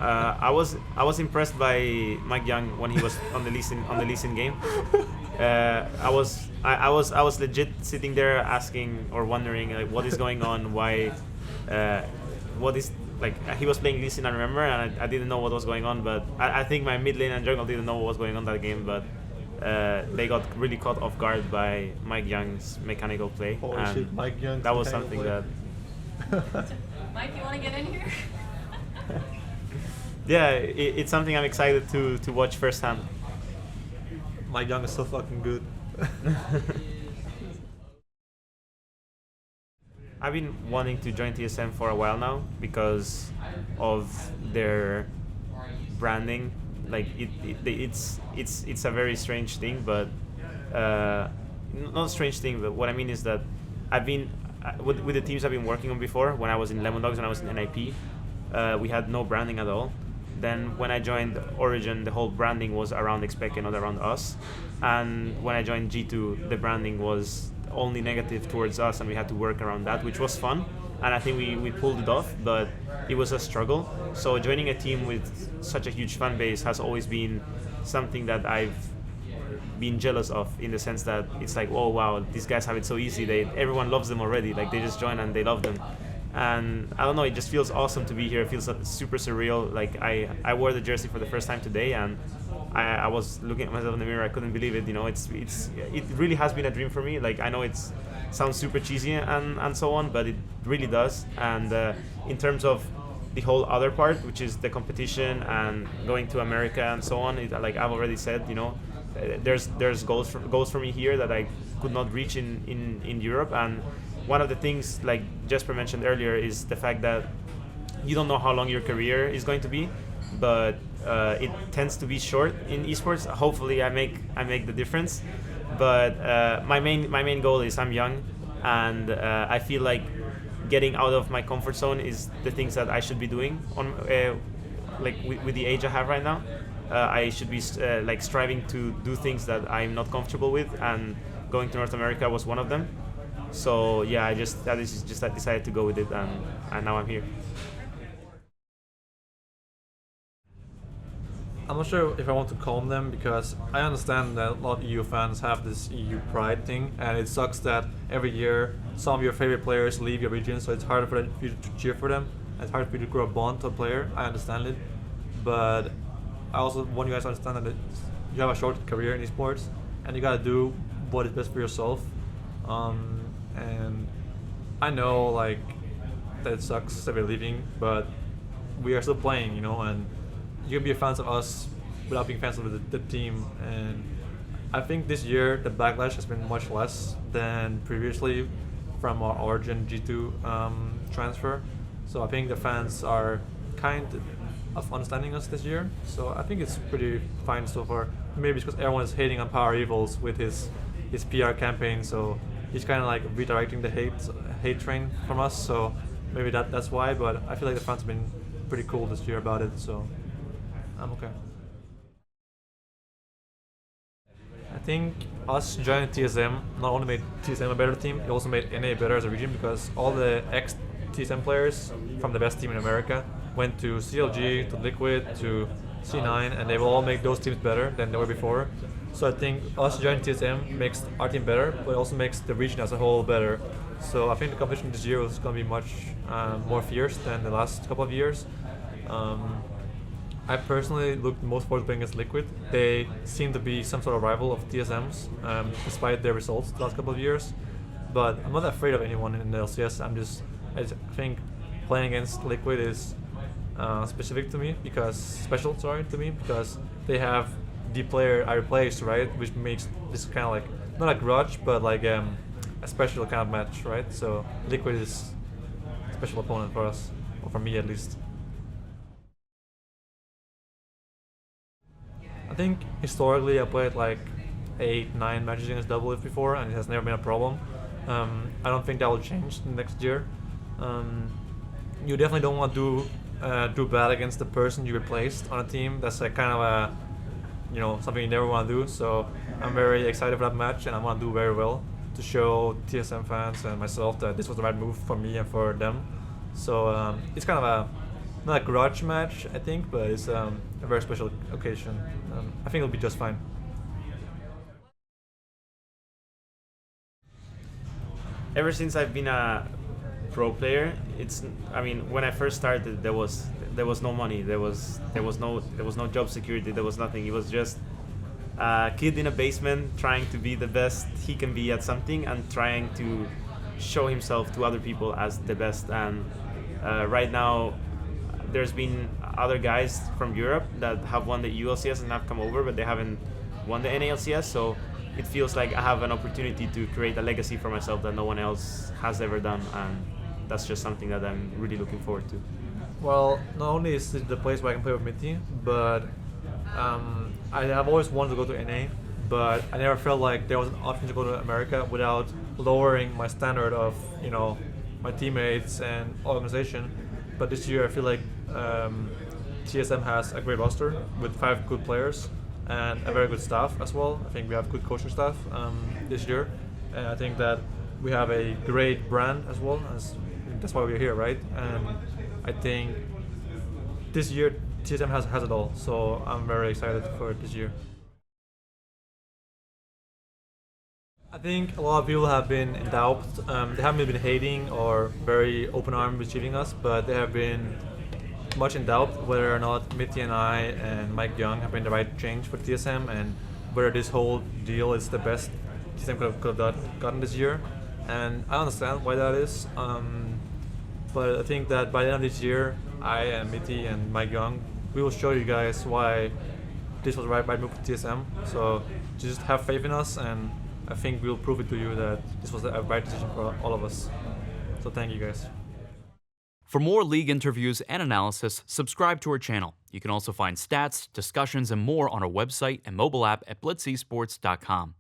I was impressed by MikeYeung when he was on the Lee Sin game. I was legit sitting there asking or wondering like what is going on, why, what is like he was playing Lee Sin, I remember, and I didn't know what was going on. But I think my mid lane and jungle didn't know what was going on that game, but they got really caught off guard by MikeYeung's mechanical play. Holy and shit, MikeYeung's that was mechanical something play. that. Mike, you want to get in here? Yeah, it's something I'm excited to watch firsthand. MikeYeung is so fucking good. I've been wanting to join TSM for a while now because of their branding. Like it's a very strange thing, but not a strange thing. But what I mean is that I've been with the teams I've been working on before. When I was in Lemon Dogs and I was in NIP, we had no branding at all. Then when I joined Origin, the whole branding was around Expect and not around us. And when I joined G2, the branding was only negative towards us, and we had to work around that, which was fun. And I think we pulled it off, but it was a struggle. So joining a team with such a huge fan base has always been something that I've been jealous of, in the sense that it's like, oh wow, these guys have it so easy. Everyone loves them already. Like they just join and they love them. And I don't know, it just feels awesome to be here. It feels super surreal. Like I wore the jersey for the first time today, and I was looking at myself in the mirror. I couldn't believe it. You know, it really has been a dream for me. Like I know it sounds super cheesy and so on, but it really does. And in terms of the whole other part, which is the competition and going to America and so on, like I've already said, you know, there's goals for me here that I could not reach in Europe. And one of the things, like Jesper mentioned earlier, is the fact that you don't know how long your career is going to be, but it tends to be short in esports. Hopefully, I make the difference. But my main goal is I'm young, and I feel like getting out of my comfort zone is the things that I should be doing on like with the age I have right now. I should be like striving to do things that I'm not comfortable with, and going to North America was one of them. So yeah, I decided to go with it, and now I'm here. I'm not sure if I want to calm them, because I understand that a lot of EU fans have this EU pride thing, and it sucks that every year some of your favorite players leave your region, so it's harder for you to cheer for them. It's hard for you to grow a bond to a player. I understand it, but I also want you guys to understand that you have a short career in esports, and you gotta do what is best for yourself. And I know like that it sucks that we're leaving, but we are still playing, you know, and you can be fans of us without being fans of the team. And I think this year the backlash has been much less than previously from our Origin G2 transfer. So I think the fans are kind of understanding us this year. So I think it's pretty fine so far. Maybe it's because everyone is hating on Power Evils with his PR campaign, so he's kind of like redirecting the hate train from us. So maybe that's why. But I feel like the fans have been pretty cool this year about it. So I'm okay. I think us joining TSM not only made TSM a better team, it also made NA better as a region, because all the ex-TSM players from the best team in America went to CLG, to Liquid, to C9, and they will all make those teams better than they were before. So I think us joining TSM makes our team better, but it also makes the region as a whole better. So I think the competition this year is going to be much more fierce than the last couple of years. I personally looked most forward to playing against Liquid. They seem to be some sort of rival of TSM's, despite their results the last couple of years. But I'm not afraid of anyone in the LCS. I think playing against Liquid is special to me because they have the player I replaced, right? Which makes this kind of like not a grudge, but like a special kind of match, right? So Liquid is a special opponent for us, or for me at least. I think historically I played like 8-9 matches against Doublelift before, and it has never been a problem. I don't think that will change next year. You definitely don't want to do bad against the person you replaced on a team. That's like kind of a, you know, something you never want to do. So I'm very excited for that match, and I want to do very well to show TSM fans and myself that this was the right move for me and for them. So it's kind of a not a grudge match, I think, but it's a very special occasion. I think it'll be just fine. Ever since I've been a pro player, I mean, when I first started, there was no money, there was no job security, there was nothing. It was just a kid in a basement trying to be the best he can be at something and trying to show himself to other people as the best. And right now, there's been other guys from Europe that have won the EU LCS and have come over, but they haven't won the NA LCS. So it feels like I have an opportunity to create a legacy for myself that no one else has ever done, and that's just something that I'm really looking forward to. Well, not only is it the place where I can play with Mithy, but I have always wanted to go to NA, but I never felt like there was an option to go to America without lowering my standard of, you know, my teammates and organization. But this year I feel like TSM has a great roster with 5 good players and a very good staff as well. I think we have good coaching staff this year, and I think that we have a great brand as well. That's why we're here, right? And I think this year TSM has it all, so I'm very excited for this year. I think a lot of people have been in doubt. They haven't been hating or very open-armed receiving us, but they have been much in doubt whether or not Mithy and I and MikeYeung have been the right change for TSM, and whether this whole deal is the best TSM could have gotten this year. And I understand why that is, but I think that by the end of this year, I and Mithy and MikeYeung, we will show you guys why this was the right move for TSM. So just have faith in us, and I think we'll prove it to you that this was the right decision for all of us. So thank you guys. For more league interviews and analysis, subscribe to our channel. You can also find stats, discussions, and more on our website and mobile app at blitzesports.com.